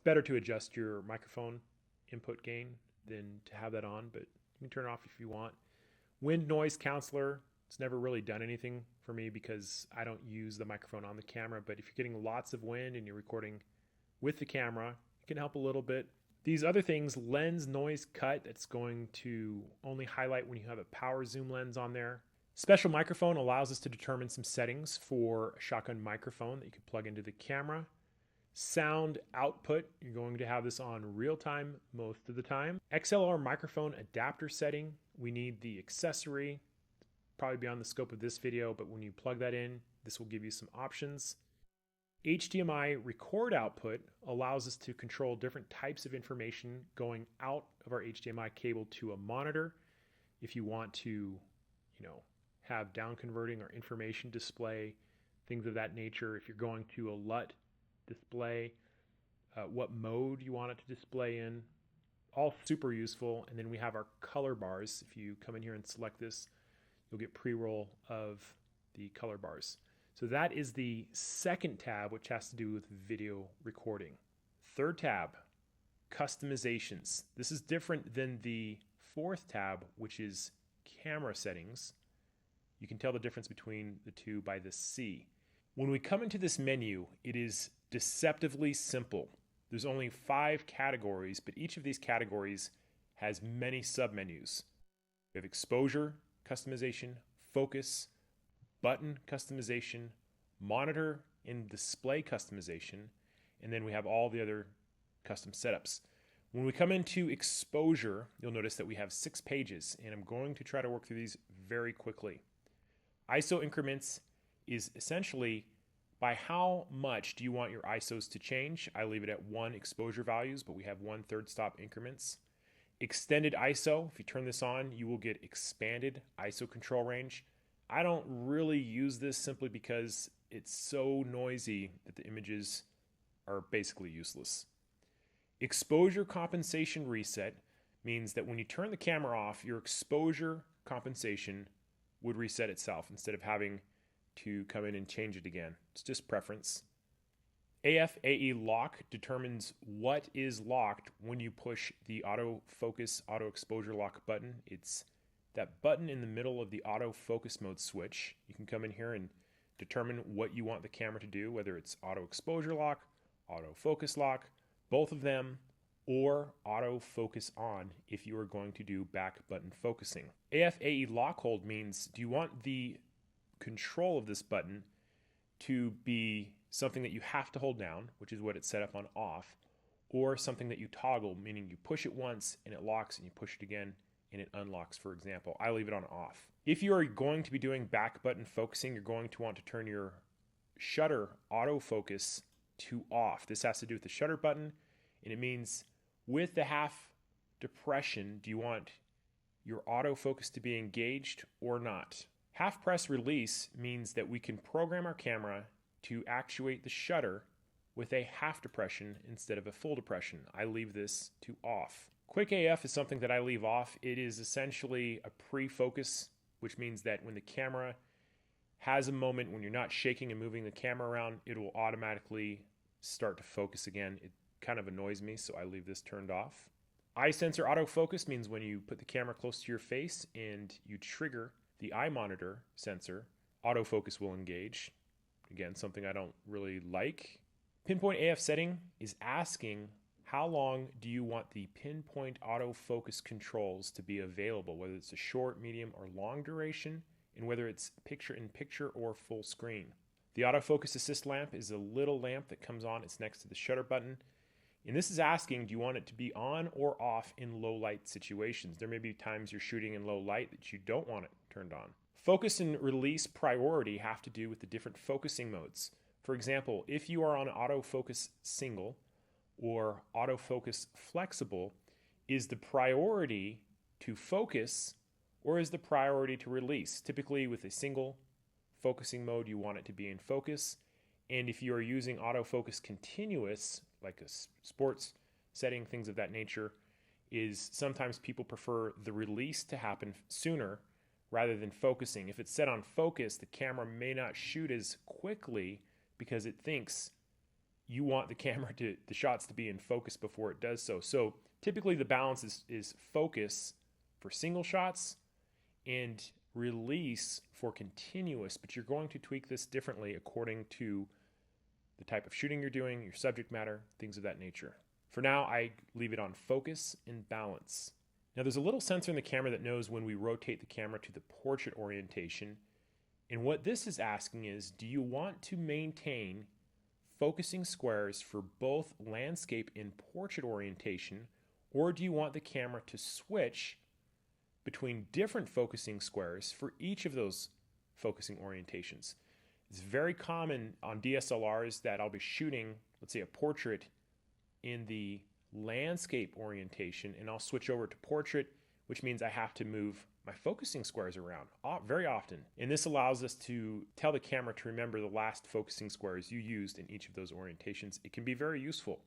better to adjust your microphone input gain than to have that on, but you can turn it off if you want. Wind noise counselor, it's never really done anything for me because I don't use the microphone on the camera, but if you're getting lots of wind and you're recording with the camera, it can help a little bit. These other things, lens noise cut, that's going to only highlight when you have a power zoom lens on there. Special microphone allows us to determine some settings for a shotgun microphone that you can plug into the camera. Sound output, you're going to have this on real time most of the time. XLR microphone adapter setting, we need the accessory, probably beyond the scope of this video, but when you plug that in, this will give you some options. HDMI record output allows us to control different types of information going out of our HDMI cable to a monitor. If you want to, have down converting or information display, things of that nature. If you're going to a LUT display, what mode you want it to display in, all super useful. And then we have our color bars. If you come in here and select this, you'll get pre-roll of the color bars. So that is the second tab, which has to do with video recording. Third tab, customizations. This is different than the fourth tab, which is camera settings. You can tell the difference between the two by the C. When we come into this menu, it is deceptively simple. There's only 5 categories, but each of these categories has many submenus. We have exposure customization, focus, button customization, monitor and display customization, and then we have all the other custom setups. When we come into exposure, you'll notice that we have 6 pages, and I'm going to try to work through these very quickly. ISO increments is essentially by how much do you want your ISOs to change. I leave it at 1 exposure values, but we have 1 third stop increments. Extended ISO, if you turn this on, you will get expanded ISO control range. I don't really use this simply because it's so noisy that the images are basically useless. Exposure compensation reset means that when you turn the camera off, your exposure compensation would reset itself instead of having to come in and change it again. It's just preference. AF/AE lock determines what is locked when you push the autofocus, auto exposure lock button. It's that button in the middle of the auto focus mode switch. You can come in here and determine what you want the camera to do, whether it's auto exposure lock, auto focus lock, both of them, or auto focus on if you are going to do back button focusing. AF/AE lock hold means, do you want the control of this button to be something that you have to hold down, which is what it's set up on off, or something that you toggle, meaning you push it once and it locks and you push it again and it unlocks, for example. I leave it on off. If you are going to be doing back button focusing, you're going to want to turn your shutter autofocus to off. This has to do with the shutter button, and it means with the half depression, do you want your autofocus to be engaged or not? Half press release means that we can program our camera to actuate the shutter with a half depression instead of a full depression. I leave this to off. Quick AF is something that I leave off. It is essentially a pre-focus, which means that when the camera has a moment when you're not shaking and moving the camera around, it will automatically start to focus again. It kind of annoys me, so I leave this turned off. Eye sensor autofocus means when you put the camera close to your face and you trigger the eye monitor sensor, autofocus will engage. Again, something I don't really like. Pinpoint AF setting is asking how long do you want the pinpoint autofocus controls to be available, whether it's a short, medium, or long duration, and whether it's picture-in-picture or full screen. The autofocus assist lamp is a little lamp that comes on. It's next to the shutter button. And this is asking, do you want it to be on or off in low light situations? There may be times you're shooting in low light that you don't want it turned on. Focus and release priority have to do with the different focusing modes. For example, if you are on autofocus single or autofocus flexible, is the priority to focus or is the priority to release? Typically with a single focusing mode, you want it to be in focus. And if you are using autofocus continuous, like a sports setting, things of that nature, is sometimes people prefer the release to happen sooner rather than focusing. If it's set on focus, the camera may not shoot as quickly because it thinks you want the the shots to be in focus before it does so. So typically the balance is focus for single shots and release for continuous, but you're going to tweak this differently according to the type of shooting you're doing, your subject matter, things of that nature. For now, I leave it on focus and balance. Now there's a little sensor in the camera that knows when we rotate the camera to the portrait orientation. And what this is asking is, do you want to maintain focusing squares for both landscape and portrait orientation, or do you want the camera to switch between different focusing squares for each of those focusing orientations? It's very common on DSLRs that I'll be shooting, let's say, a portrait in the landscape orientation, and I'll switch over to portrait, which means I have to move my focusing squares around very often. And this allows us to tell the camera to remember the last focusing squares you used in each of those orientations. It can be very useful.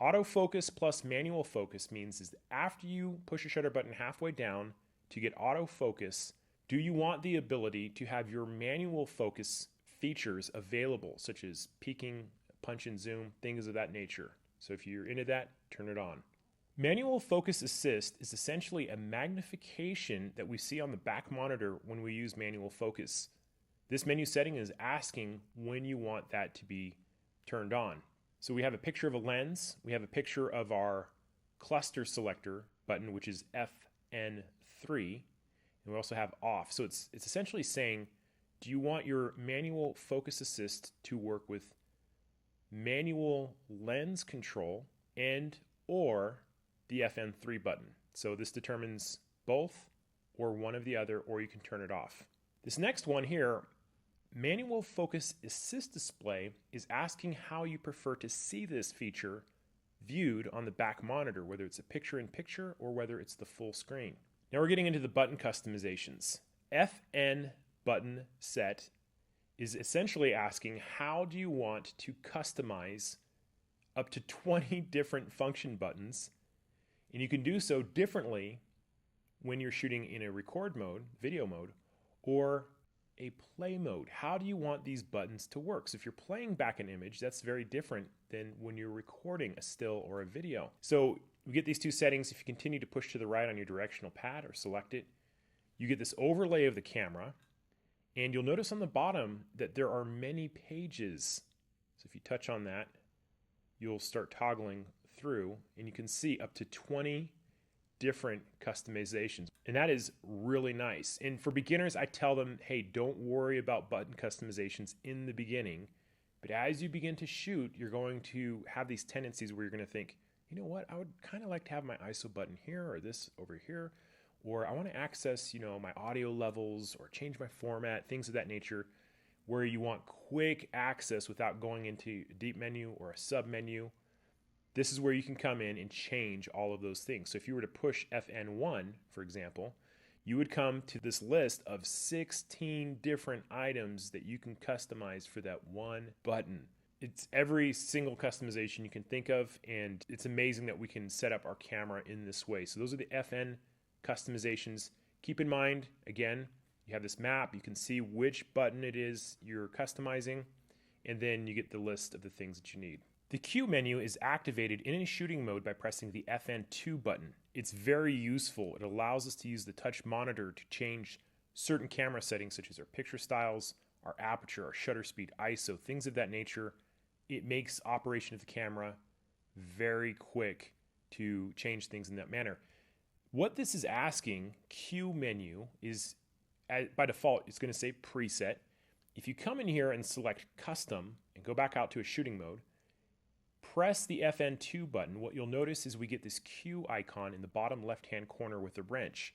Autofocus plus manual focus means is after you push a shutter button halfway down to get autofocus, do you want the ability to have your manual focus features available, such as peaking, punch and zoom, things of that nature? So if you're into that, turn it on. Manual focus assist is essentially a magnification that we see on the back monitor when we use manual focus. This menu setting is asking when you want that to be turned on. So we have a picture of a lens, we have a picture of our cluster selector button, which is FN3, and we also have off. So it's essentially saying, do you want your manual focus assist to work with manual lens control and or the FN3 button? So this determines both or one of the other, or you can turn it off. This next one here, manual focus assist display, is asking how you prefer to see this feature viewed on the back monitor, whether it's a picture-in-picture or whether it's the full screen. Now we're getting into the button customizations. FN button set is essentially asking how do you want to customize up to 20 different function buttons, and you can do so differently when you're shooting in a record mode, video mode, or a play mode. How do you want these buttons to work? So if you're playing back an image, that's very different than when you're recording a still or a video. So we get these two settings. If you continue to push to the right on your directional pad or select it, you get this overlay of the camera, and you'll notice on the bottom that there are many pages. So if you touch on that, you'll start toggling through, and you can see up to 20 different customizations. And that is really nice. And for beginners, I tell them, hey, don't worry about button customizations in the beginning. But as you begin to shoot, you're going to have these tendencies where you're going to think, you know what, I would kind of like to have my ISO button here or this over here. Or I want to access, my audio levels or change my format, things of that nature, where you want quick access without going into a deep menu or a sub menu. This is where you can come in and change all of those things. So if you were to push FN1, for example, you would come to this list of 16 different items that you can customize for that one button. It's every single customization you can think of, and it's amazing that we can set up our camera in this way. So those are the FN customizations. Keep in mind, again, you have this map, you can see which button it is you're customizing, and then you get the list of the things that you need. The Q menu is activated in a shooting mode by pressing the FN2 button. It's very useful. It allows us to use the touch monitor to change certain camera settings such as our picture styles, our aperture, our shutter speed, ISO, things of that nature. It makes operation of the camera very quick to change things in that manner. What this is asking, Q menu, is by default, it's going to say preset. If you come in here and select custom and go back out to a shooting mode, press the FN2 button, what you'll notice is we get this Q icon in the bottom left-hand corner with the wrench.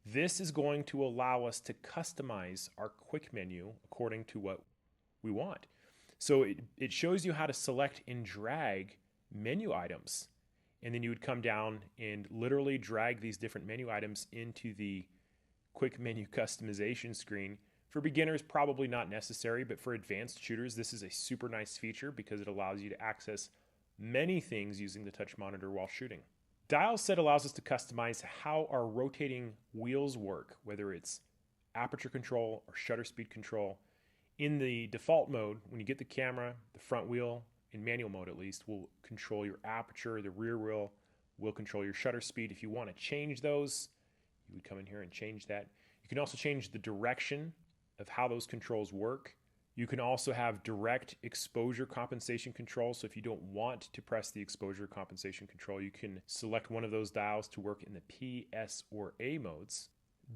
This is going to allow us to customize our quick menu according to what we want. So it shows you how to select and drag menu items. And then you would come down and literally drag these different menu items into the quick menu customization screen. For beginners, probably not necessary, but for advanced shooters, this is a super nice feature because it allows you to access many things using the touch monitor while shooting. Dial set allows us to customize how our rotating wheels work, whether it's aperture control or shutter speed control. In the default mode, when you get the camera, the front wheel in manual mode at least, will control your aperture. The rear wheel will control your shutter speed. If you want to change those, you would come in here and change that. You can also change the direction of how those controls work. You can also have direct exposure compensation control. So if you don't want to press the exposure compensation control, you can select one of those dials to work in the P, S, or A modes.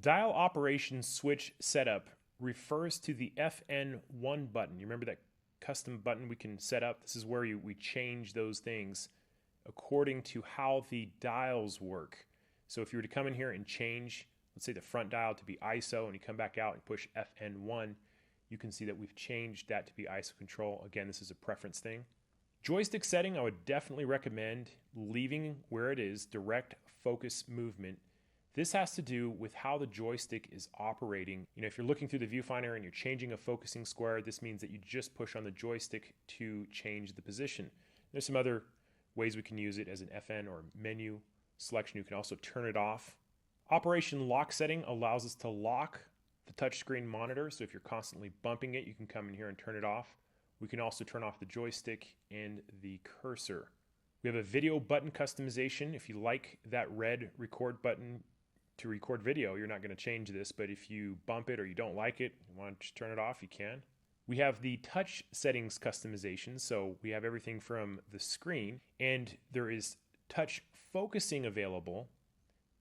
Dial operation switch setup refers to the FN1 button. You remember that custom button we can set up? This is where we change those things according to how the dials work. So if you were to come in here and change, let's say the front dial to be ISO, and you come back out and push FN1, you can see that we've changed that to be ISO control. Again, this is a preference thing. Joystick setting, I would definitely recommend leaving where it is, direct focus movement. This has to do with how the joystick is operating. You know, if you're looking through the viewfinder and you're changing a focusing square, this means that you just push on the joystick to change the position. There's some other ways we can use it as an FN or menu selection. You can also turn it off. Operation lock setting allows us to lock the touchscreen monitor. So if you're constantly bumping it, you can come in here and turn it off. We can also turn off the joystick and the cursor. We have a video button customization. If you like that red record button to record video, you're not going to change this, but if you bump it or you don't like it, you want to just turn it off, you can. We have the touch settings customization. So we have everything from the screen, and there is touch focusing available.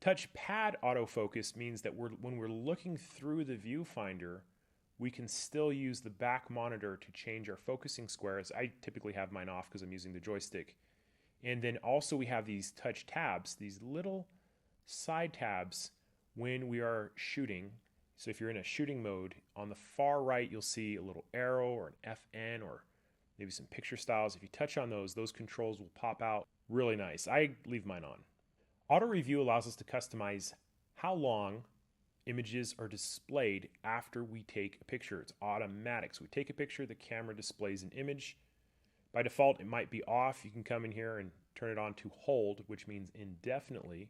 Touchpad autofocus means that when we're looking through the viewfinder, we can still use the back monitor to change our focusing squares. I typically have mine off because I'm using the joystick. And then also we have these touch tabs, these little side tabs when we are shooting. So if you're in a shooting mode, on the far right you'll see a little arrow or an FN or maybe some picture styles. If you touch on those controls will pop out really nice. I leave mine on. Auto review allows us to customize how long images are displayed after we take a picture. It's automatic. So we take a picture, the camera displays an image. By default, it might be off. You can come in here and turn it on to hold, which means indefinitely,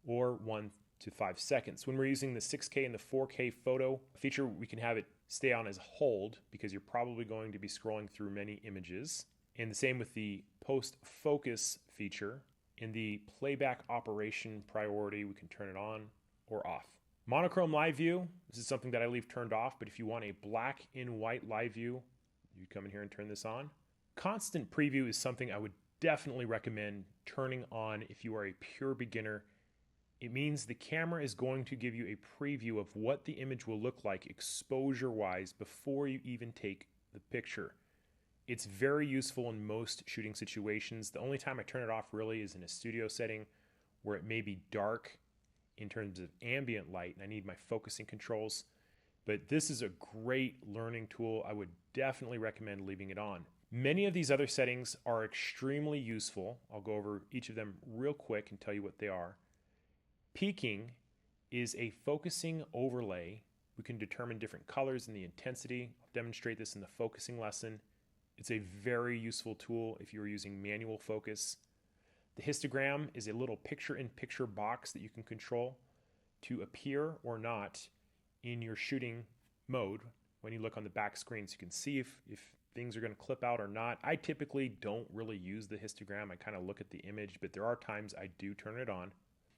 or 1 to 5 seconds. When we're using the 6K and the 4K photo feature, we can have it stay on as hold because you're probably going to be scrolling through many images. And the same with the post-focus feature. In the playback operation priority, we can turn it on or off. Monochrome live view, this is something that I leave turned off, but if you want a black and white live view, you come in here and turn this on. Constant preview is something I would definitely recommend turning on if you are a pure beginner. It means the camera is going to give you a preview of what the image will look like exposure-wise before you even take the picture. It's very useful in most shooting situations. The only time I turn it off really is in a studio setting where it may be dark in terms of ambient light and I need my focusing controls. But this is a great learning tool. I would definitely recommend leaving it on. Many of these other settings are extremely useful. I'll go over each of them real quick and tell you what they are. Peaking is a focusing overlay. We can determine different colors and the intensity. I'll demonstrate this in the focusing lesson. It's a very useful tool if you're using manual focus. The histogram is a little picture-in-picture box that you can control to appear or not in your shooting mode when you look on the back screen. So you can see if things are going to clip out or not. I typically don't really use the histogram. I kind of look at the image, but there are times I do turn it on.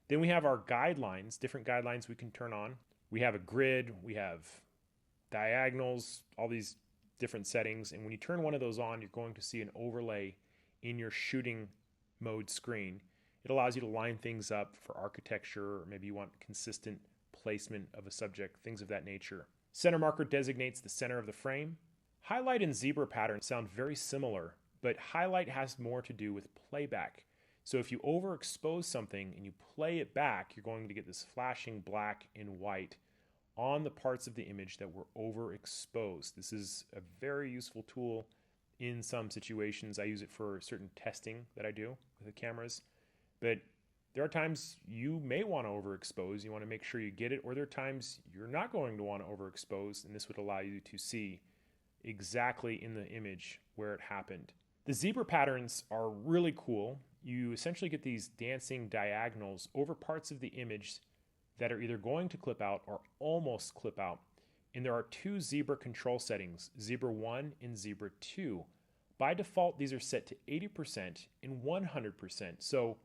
Then we have our guidelines, different guidelines we can turn on. We have a grid, we have diagonals, all these different settings, and when you turn one of those on, you're going to see an overlay in your shooting mode screen. It allows you to line things up for architecture, or maybe you want consistent placement of a subject, things of that nature. Center marker designates the center of the frame. Highlight and zebra patterns sound very similar, but highlight has more to do with playback. So if you overexpose something and you play it back, you're going to get this flashing black and white on the parts of the image that were overexposed. This is a very useful tool in some situations. I use it for certain testing that I do with the cameras, but there are times you may want to overexpose. You want to make sure you get it, or there are times you're not going to want to overexpose, and this would allow you to see exactly in the image where it happened. The zebra patterns are really cool. You essentially get these dancing diagonals over parts of the image that are either going to clip out or almost clip out. And there are two zebra control settings, zebra 1 and zebra 2. By default, these are set to 80% and 100%. So,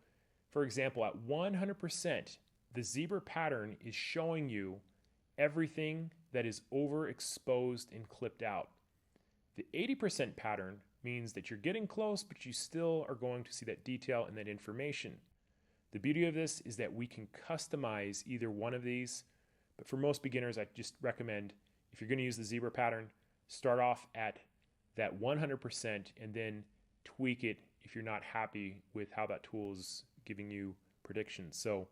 for example, at 100%, the zebra pattern is showing you everything that is overexposed and clipped out. The 80% pattern means that you're getting close, but you still are going to see that detail and that information. The beauty of this is that we can customize either one of these, but for most beginners, I just recommend, if you're going to use the zebra pattern, start off at that 100% and then tweak it if you're not happy with how that tool is giving you predictions. So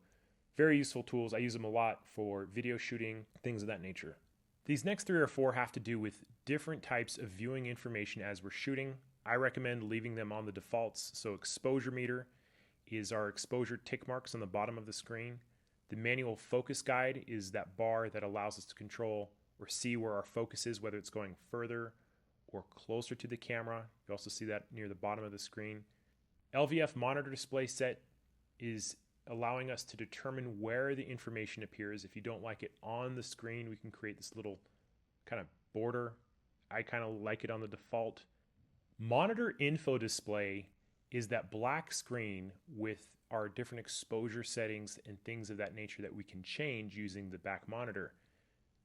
very useful tools. I use them a lot for video shooting, things of that nature. These next 3 or 4 have to do with different types of viewing information as we're shooting. I recommend leaving them on the defaults. So exposure meter is our exposure tick marks on the bottom of the screen. The manual focus guide is that bar that allows us to control or see where our focus is, whether it's going further or closer to the camera. You also see that near the bottom of the screen. LVF monitor display set is allowing us to determine where the information appears. If you don't like it on the screen, we can create this little kind of border. I kind of like it on the default. Monitor info display is that black screen with our different exposure settings and things of that nature that we can change using the back monitor.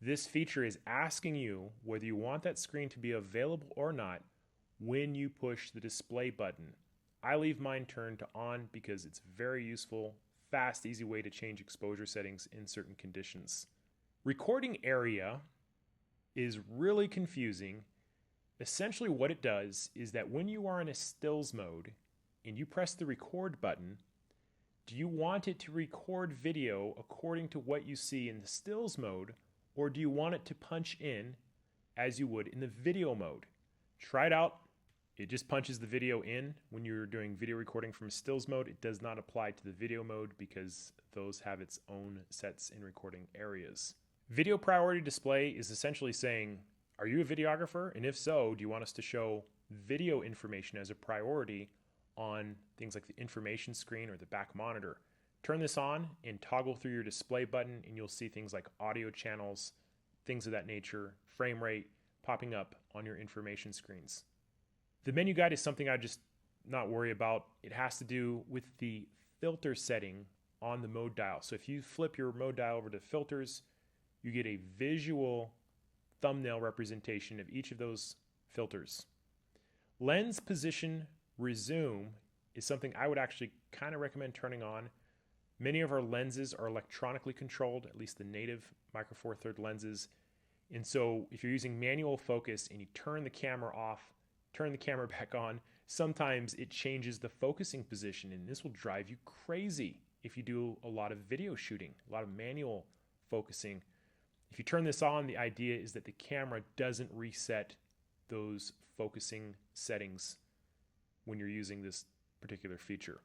This feature is asking you whether you want that screen to be available or not when you push the display button. I leave mine turned to on because it's very useful, fast, easy way to change exposure settings in certain conditions. Recording area is really confusing. Essentially what it does is that when you are in a stills mode and you press the record button, do you want it to record video according to what you see in the stills mode, or do you want it to punch in as you would in the video mode? Try it out. It just punches the video in when you're doing video recording from stills mode. It does not apply to the video mode because those have its own sets in recording areas. Video priority display is essentially saying, are you a videographer? And if so, do you want us to show video information as a priority on things like the information screen or the back monitor? Turn this on and toggle through your display button and you'll see things like audio channels, things of that nature, frame rate popping up on your information screens. The menu guide is something I just not worry about. It has to do with the filter setting on the mode dial. So if you flip your mode dial over to filters, you get a visual thumbnail representation of each of those filters. Lens position resume is something I would actually kind of recommend turning on. Many of our lenses are electronically controlled, at least the native Micro Four Thirds lenses. And so if you're using manual focus and you turn the camera off, turn the camera back on, sometimes it changes the focusing position, and this will drive you crazy if you do a lot of video shooting, a lot of manual focusing. If you turn this on, the idea is that the camera doesn't reset those focusing settings when you're using this particular feature.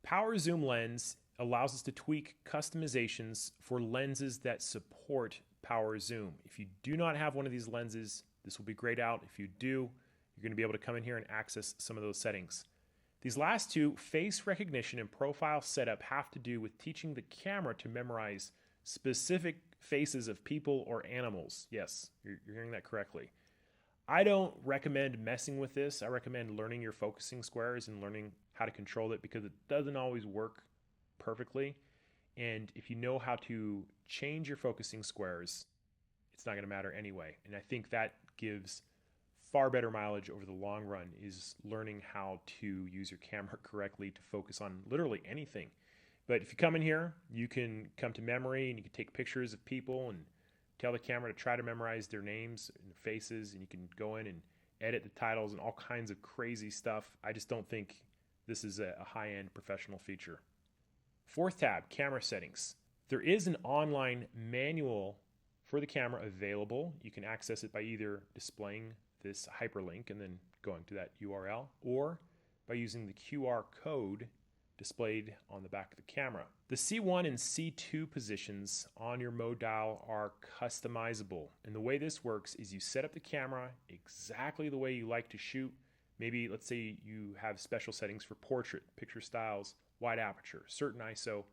Power zoom lens allows us to tweak customizations for lenses that support power zoom. If you do not have one of these lenses, this will be grayed out. If you do, you're going to be able to come in here and access some of those settings. These last two, face recognition and profile setup, have to do with teaching the camera to memorize specific faces of people or animals. Yes, you're hearing that correctly. I don't recommend messing with this. I recommend learning your focusing squares and learning how to control it because it doesn't always work perfectly. And if you know how to change your focusing squares, it's not going to matter anyway. And I think that gives far better mileage over the long run, is learning how to use your camera correctly to focus on literally anything. But if you come in here, you can come to memory and you can take pictures of people and tell the camera to try to memorize their names and their faces, and you can go in and edit the titles and all kinds of crazy stuff. I just don't think this is a high-end professional feature. Fourth tab, camera settings. There is an online manual for the camera available. You can access it by either displaying this hyperlink and then going to that URL, or by using the QR code displayed on the back of the camera. The C1 and C2 positions on your mode dial are customizable. And the way this works is you set up the camera exactly the way you like to shoot. Maybe let's say you have special settings for portrait, picture styles, wide aperture, certain ISO.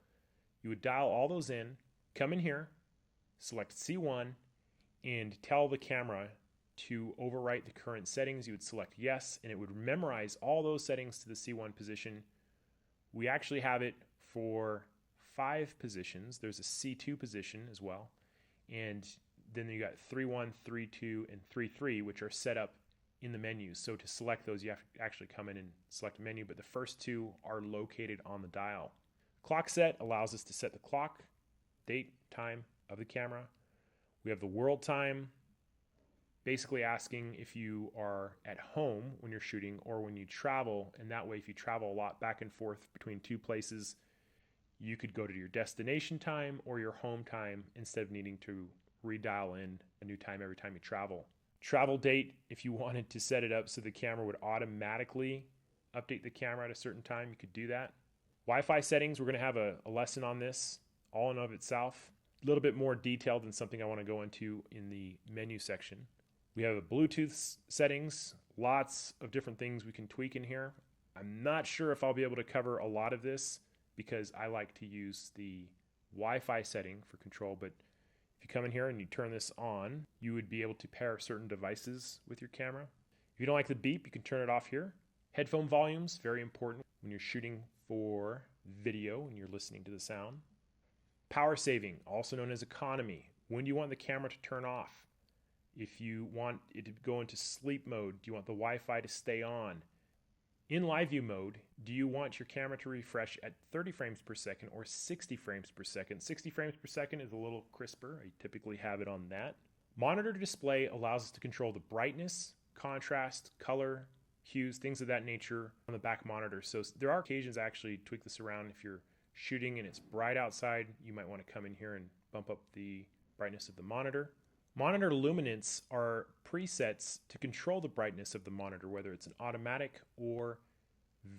You would dial all those in, come in here, select C1, and tell the camera to overwrite the current settings, you would select yes, and it would memorize all those settings to the C1 position. We actually have it for 5 positions. There's a C2 position as well. And then you got 3.1, 3.2, and 3.3, which are set up in the menus. So to select those, you have to actually come in and select a menu, but the first 2 are located on the dial. Clock set allows us to set the clock, date, time of the camera. We have the world time, basically asking if you are at home when you're shooting or when you travel. And that way, if you travel a lot back and forth between 2 places, you could go to your destination time or your home time instead of needing to redial in a new time every time you travel. Travel date, if you wanted to set it up so the camera would automatically update the camera at a certain time, you could do that. Wi-Fi settings, we're going to have a lesson on this all in of itself. A little bit more detailed than something I want to go into in the menu section. We have a Bluetooth settings, lots of different things we can tweak in here. I'm not sure if I'll be able to cover a lot of this because I like to use the Wi-Fi setting for control, but if you come in here and you turn this on, you would be able to pair certain devices with your camera. If you don't like the beep, you can turn it off here. Headphone volumes, very important when you're shooting for video and you're listening to the sound. Power saving, also known as economy. When do you want the camera to turn off? If you want it to go into sleep mode, do you want the Wi-Fi to stay on? In live view mode, do you want your camera to refresh at 30 frames per second or 60 frames per second? 60 frames per second is a little crisper. I typically have it on that. Monitor display allows us to control the brightness, contrast, color, hues, things of that nature on the back monitor. So there are occasions I actually tweak this around. If you're shooting and it's bright outside, you might want to come in here and bump up the brightness of the monitor. Monitor luminance are presets to control the brightness of the monitor, whether it's an automatic or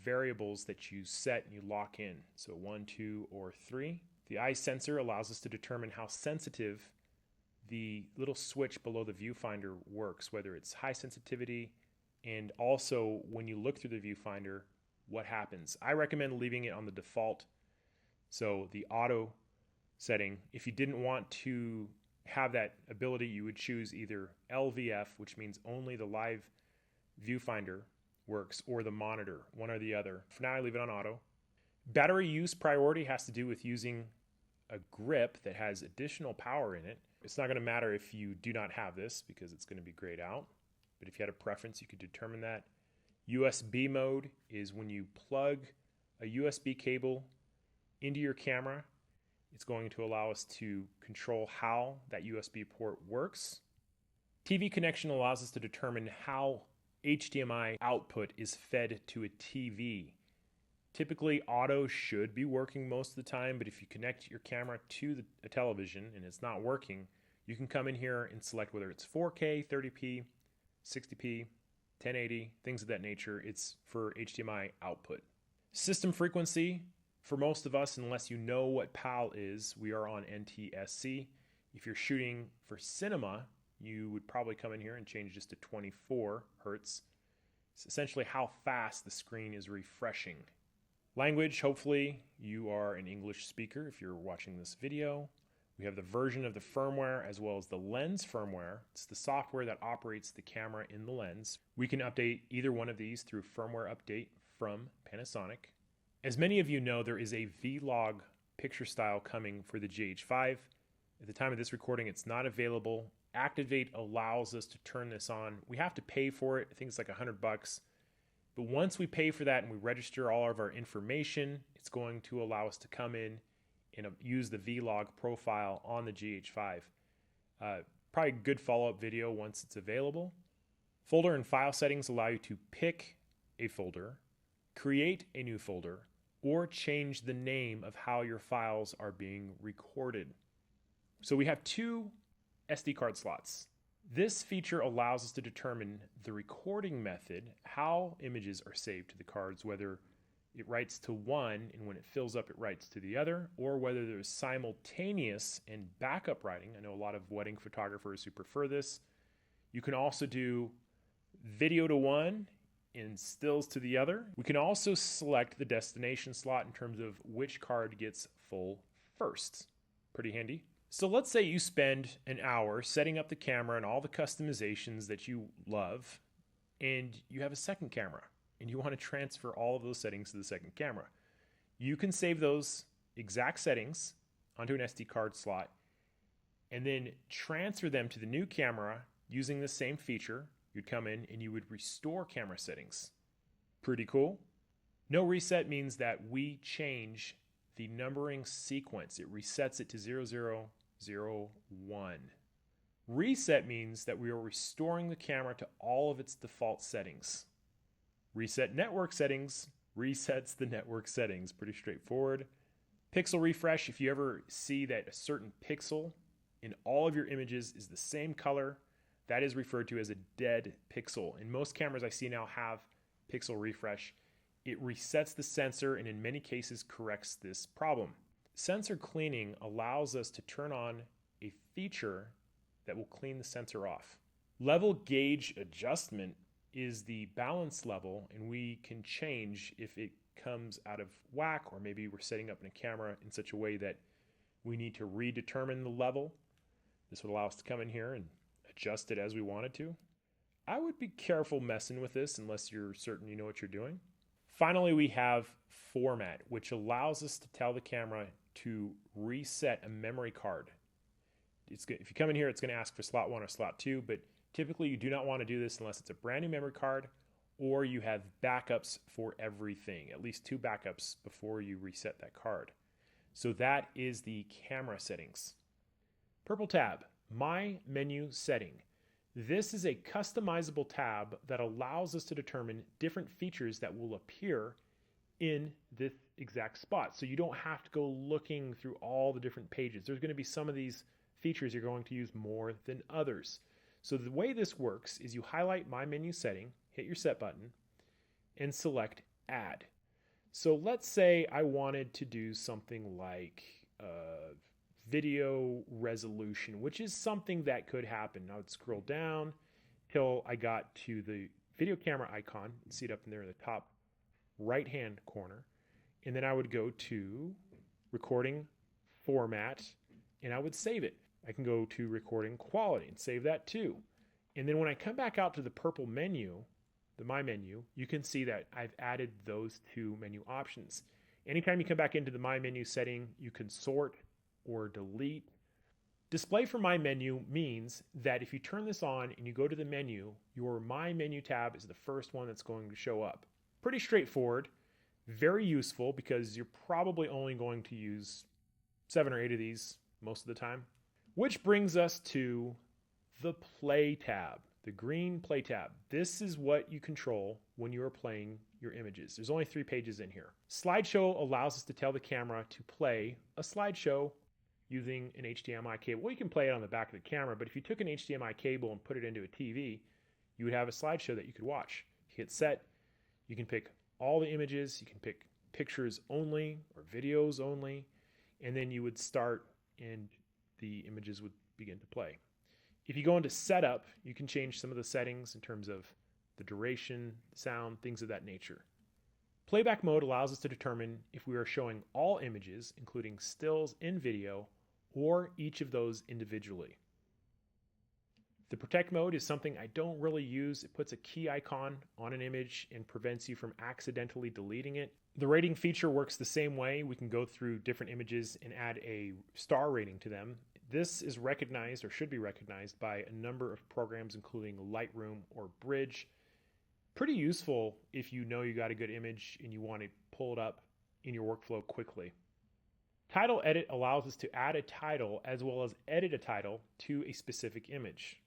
variables that you set and you lock in. So 1, 2, or 3. The eye sensor allows us to determine how sensitive the little switch below the viewfinder works, whether it's high sensitivity, and also when you look through the viewfinder, what happens. I recommend leaving it on the default. So the auto setting, if you didn't want to have that ability, you would choose either LVF, which means only the live viewfinder works, or the monitor, one or the other. For now, I leave it on auto. Battery use priority has to do with using a grip that has additional power in it. It's not going to matter if you do not have this because it's going to be grayed out. But if you had a preference, you could determine that. USB mode is when you plug a USB cable into your camera. It's going to allow us to control how that USB port works. TV connection allows us to determine how HDMI output is fed to a TV. Typically, auto should be working most of the time, but if you connect your camera to a television and it's not working, you can come in here and select whether it's 4K, 30p, 60p, 1080, things of that nature. It's for HDMI output. System frequency. For most of us, unless you know what PAL is, we are on NTSC. If you're shooting for cinema, you would probably come in here and change this to 24 hertz. It's essentially how fast the screen is refreshing. Language, hopefully you are an English speaker if you're watching this video. We have the version of the firmware as well as the lens firmware. It's the software that operates the camera in the lens. We can update either one of these through firmware update from Panasonic. As many of you know, there is a Vlog picture style coming for the GH5. At the time of this recording, it's not available. Activate allows us to turn this on. We have to pay for it. I think it's like $100. But once we pay for that and we register all of our information, it's going to allow us to come in and use the Vlog profile on the GH5. Probably a good follow-up video once it's available. Folder and file settings allow you to pick a folder, create a new folder, or change the name of how your files are being recorded. So we have 2 SD card slots. This feature allows us to determine the recording method, how images are saved to the cards, whether it writes to one and when it fills up it writes to the other, or whether there's simultaneous and backup writing. I know a lot of wedding photographers who prefer this. You can also do video to one and stills to the other. We can also select the destination slot in terms of which card gets full first. Pretty handy. So let's say you spend an hour setting up the camera and all the customizations that you love, and you have a second camera and you want to transfer all of those settings to the second camera. You can save those exact settings onto an SD card slot and then transfer them to the new camera using the same feature. You'd come in and you would restore camera settings. Pretty cool. No reset means that we change the numbering sequence. It resets it to 0001. Reset means that we are restoring the camera to all of its default settings. Reset network settings resets the network settings. Pretty straightforward. Pixel refresh, if you ever see that a certain pixel in all of your images is the same color, that is referred to as a dead pixel. And most cameras I see now have pixel refresh. It resets the sensor and in many cases corrects this problem. Sensor cleaning allows us to turn on a feature that will clean the sensor off. Level gauge adjustment is the balance level, and we can change if it comes out of whack, or maybe we're setting up in a camera in such a way that we need to redetermine the level. This would allow us to come in here and adjust it as we wanted to. I would be careful messing with this unless you're certain you know what you're doing. Finally, we have format, which allows us to tell the camera to reset a memory card. If you come in here, it's going to ask for slot 1 or slot 2, but typically you do not want to do this unless it's a brand new memory card or you have backups for everything, at least 2 backups before you reset that card. So that is the camera settings. Purple tab, My Menu Setting. This is a customizable tab that allows us to determine different features that will appear in this exact spot. So you don't have to go looking through all the different pages. There's going to be some of these features you're going to use more than others. So the way this works is you highlight My Menu Setting, hit your set button, and select Add. So let's say I wanted to do something like video resolution, which is something that could happen. I would scroll down till I got to the video camera icon. You see it up in there in the top right-hand corner. And then I would go to recording format and I would save it. I can go to recording quality and save that too. And then when I come back out to the purple menu, the My Menu, you can see that I've added those 2 menu options. Anytime you come back into the My Menu setting, you can sort or delete. Display for My Menu means that if you turn this on and you go to the menu, your My Menu tab is the first one that's going to show up. Pretty straightforward, very useful because you're probably only going to use 7 or 8 of these most of the time. Which brings us to the Play tab, the green Play tab. This is what you control when you are playing your images. There's only 3 pages in here. Slideshow allows us to tell the camera to play a slideshow using an HDMI cable. Well, you can play it on the back of the camera, but if you took an HDMI cable and put it into a TV, you would have a slideshow that you could watch. Hit set, you can pick all the images, you can pick pictures only or videos only, and then you would start and the images would begin to play. If you go into setup, you can change some of the settings in terms of the duration, sound, things of that nature. Playback mode allows us to determine if we are showing all images, including stills in video, or each of those individually. The protect mode is something I don't really use. It puts a key icon on an image and prevents you from accidentally deleting it. The rating feature works the same way. We can go through different images and add a star rating to them. This is recognized or should be recognized by a number of programs, including Lightroom or Bridge. Pretty useful if you know you got a good image and you want to pull it up in your workflow quickly. Title edit allows us to add a title as well as edit a title to a specific image.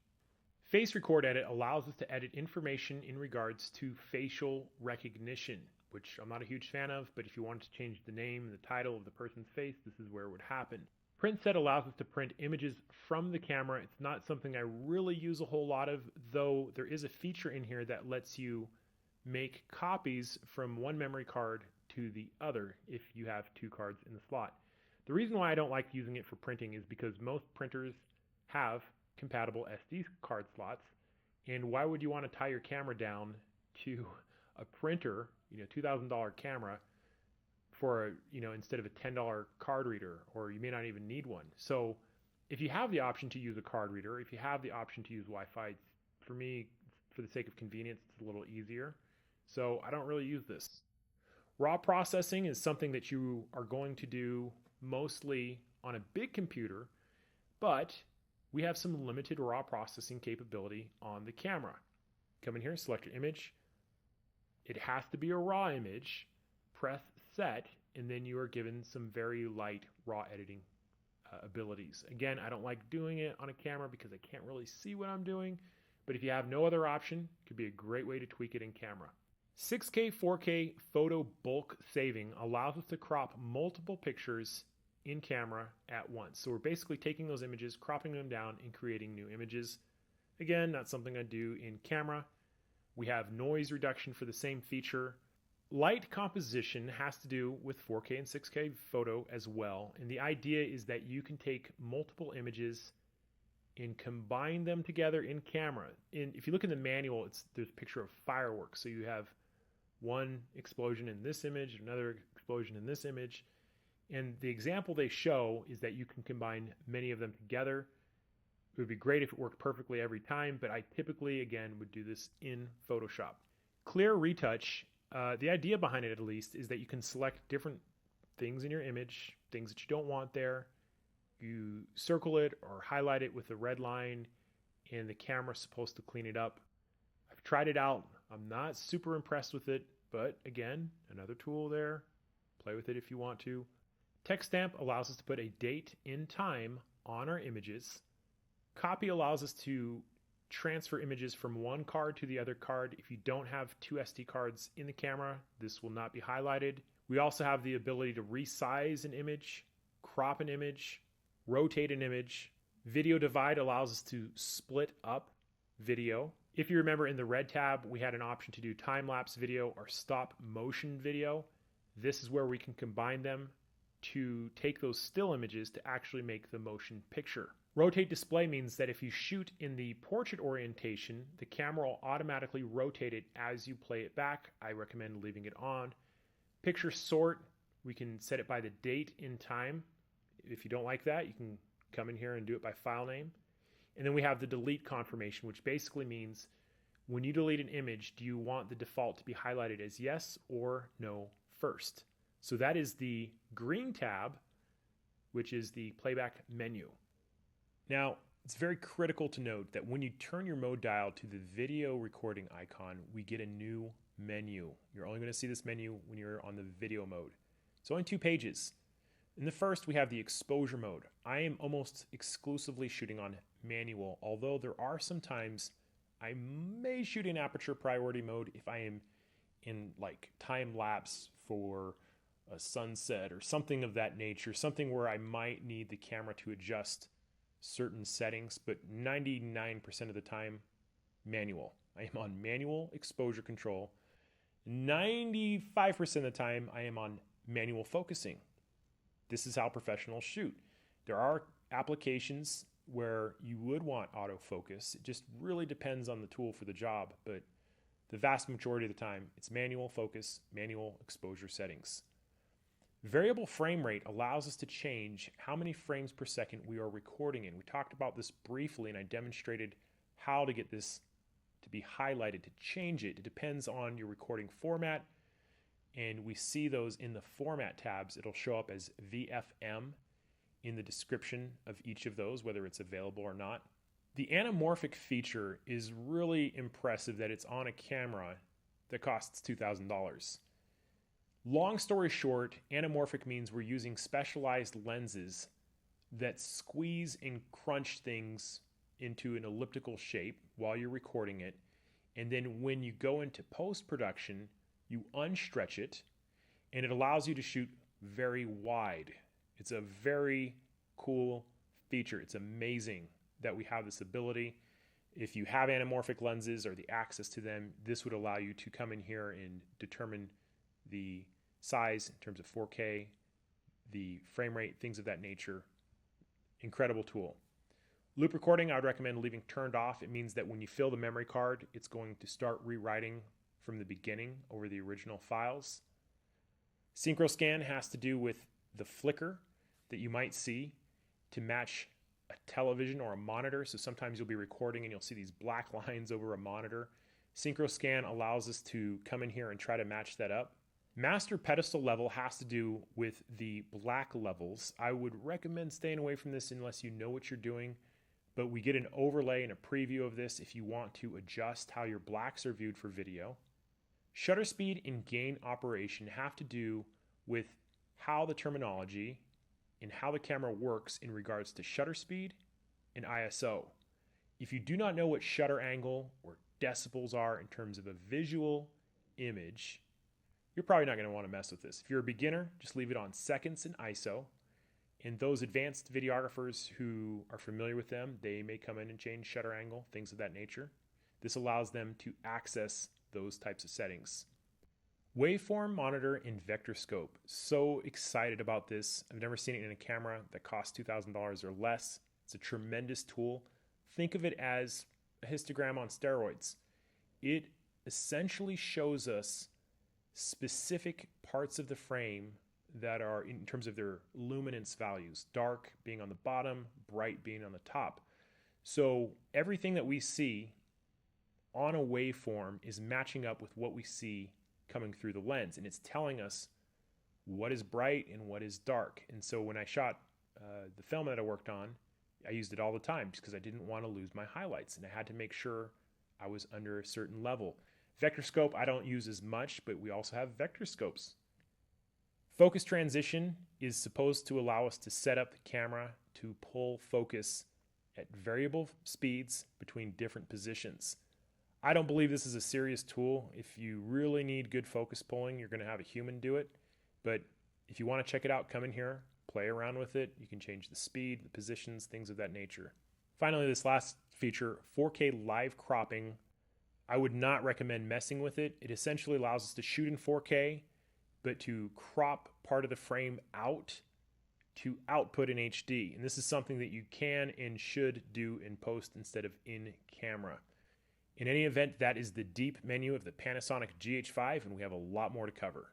Face record edit allows us to edit information in regards to facial recognition, which I'm not a huge fan of, but if you wanted to change the name and the title of the person's face, this is where it would happen. Print set allows us to print images from the camera. It's not something I really use a whole lot of, though there is a feature in here that lets you make copies from one memory card to the other if you have 2 cards in the slot. The reason why I don't like using it for printing is because most printers have compatible SD card slots, and why would you want to tie your camera down to a printer, $2,000 camera, for instead of a $10 card reader, or you may not even need one. So if you have the option to use a card reader, if you have the option to use Wi-Fi, for me, for the sake of convenience, it's a little easier. So I don't really use this. Raw processing is something that you are going to do mostly on a big computer, but we have some limited raw processing capability on the camera. Come in here, select your image. It has to be a raw image. Press set, and then you are given some very light raw editing abilities. Again, I don't like doing it on a camera because I can't really see what I'm doing, but if you have no other option, it could be a great way to tweak it in camera. 6K, 4K photo bulk saving allows us to crop multiple pictures in camera at once. So we're basically taking those images, cropping them down, and creating new images. Again, not something I do in camera. We have noise reduction for the same feature. Light composition has to do with 4K and 6K photo as well. And the idea is that you can take multiple images and combine them together in camera. And if you look in the manual, there's a picture of fireworks. So you have one explosion in this image, another explosion in this image. And the example they show is that you can combine many of them together. It would be great if it worked perfectly every time, but I typically, again, would do this in Photoshop. Clear retouch, the idea behind it at least, is that you can select different things in your image, things that you don't want there. You circle it or highlight it with a red line, and the camera's supposed to clean it up. I've tried it out. I'm not super impressed with it, but again, another tool there. Play with it if you want to. Text stamp allows us to put a date in time on our images. Copy allows us to transfer images from one card to the other card. If you don't have two SD cards in the camera, this will not be highlighted. We also have the ability to resize an image, crop an image, rotate an image. Video divide allows us to split up video. If you remember in the red tab, we had an option to do time-lapse video or stop motion video. This is where we can combine them to take those still images to actually make the motion picture. Rotate display means that if you shoot in the portrait orientation, the camera will automatically rotate it as you play it back. I recommend leaving it on. Picture sort, we can set it by the date in time. If you don't like that, you can come in here and do it by file name. And then we have the delete confirmation, which basically means when you delete an image, do you want the default to be highlighted as yes or no first? So that is the green tab, which is the playback menu. Now, it's very critical to note that when you turn your mode dial to the video recording icon, we get a new menu. You're only going to see this menu when you're on the video mode. It's only 2 pages. In the first, we have the exposure mode. I am almost exclusively shooting on manual, although there are some times I may shoot in aperture priority mode if I am in like time lapse for a sunset or something of that nature, something where I might need the camera to adjust certain settings, but 99% of the time, manual. I am on manual exposure control. 95% of the time, I am on manual focusing. This is how professionals shoot. There are applications where you would want autofocus. It just really depends on the tool for the job, but the vast majority of the time, it's manual focus, manual exposure settings. Variable frame rate allows us to change how many frames per second we are recording in. We talked about this briefly, and I demonstrated how to get this to be highlighted, to change it. It depends on your recording format, and we see those in the format tabs. It'll show up as VFM in the description of each of those, whether it's available or not. The anamorphic feature is really impressive that it's on a camera that costs $2,000. Long story short, anamorphic means we're using specialized lenses that squeeze and crunch things into an elliptical shape while you're recording it. And then when you go into post-production, you unstretch it, and it allows you to shoot very wide. It's a very cool feature. It's amazing that we have this ability. If you have anamorphic lenses or the access to them, this would allow you to come in here and determine the size in terms of 4K, the frame rate, things of that nature. Incredible tool. Loop recording, I would recommend leaving turned off. It means that when you fill the memory card, it's going to start rewriting from the beginning over the original files. Synchro scan has to do with the flicker that you might see to match a television or a monitor. So sometimes you'll be recording and you'll see these black lines over a monitor. Synchro scan allows us to come in here and try to match that up. Master pedestal level has to do with the black levels. I would recommend staying away from this unless you know what you're doing, but we get an overlay and a preview of this if you want to adjust how your blacks are viewed for video. Shutter speed and gain operation have to do with how the terminology and how the camera works in regards to shutter speed and ISO. If you do not know what shutter angle or decibels are in terms of a visual image, you're probably not going to want to mess with this. If you're a beginner, just leave it on seconds and ISO. And those advanced videographers who are familiar with them, they may come in and change shutter angle, things of that nature. This allows them to access those types of settings. Waveform monitor and vector scope. So excited about this. I've never seen it in a camera that costs $2,000 or less. It's a tremendous tool. Think of it as a histogram on steroids. It essentially shows us specific parts of the frame that are in terms of their luminance values, dark being on the bottom, bright being on the top. So everything that we see on a waveform is matching up with what we see coming through the lens, and it's telling us what is bright and what is dark. And so when I shot the film that I worked on, I used it all the time just because I didn't want to lose my highlights, and I had to make sure I was under a certain level. Vector scope I don't use as much, but we also have vector scopes. Focus transition is supposed to allow us to set up the camera to pull focus at variable speeds between different positions. I don't believe this is a serious tool. If you really need good focus pulling, you're going to have a human do it. But if you want to check it out, come in here, play around with it. You can change the speed, the positions, things of that nature. Finally, this last feature, 4K live cropping. I would not recommend messing with it. It essentially allows us to shoot in 4K, but to crop part of the frame out to output in HD. And this is something that you can and should do in post instead of in camera. In any event, that is the deep menu of the Panasonic GH5, and we have a lot more to cover.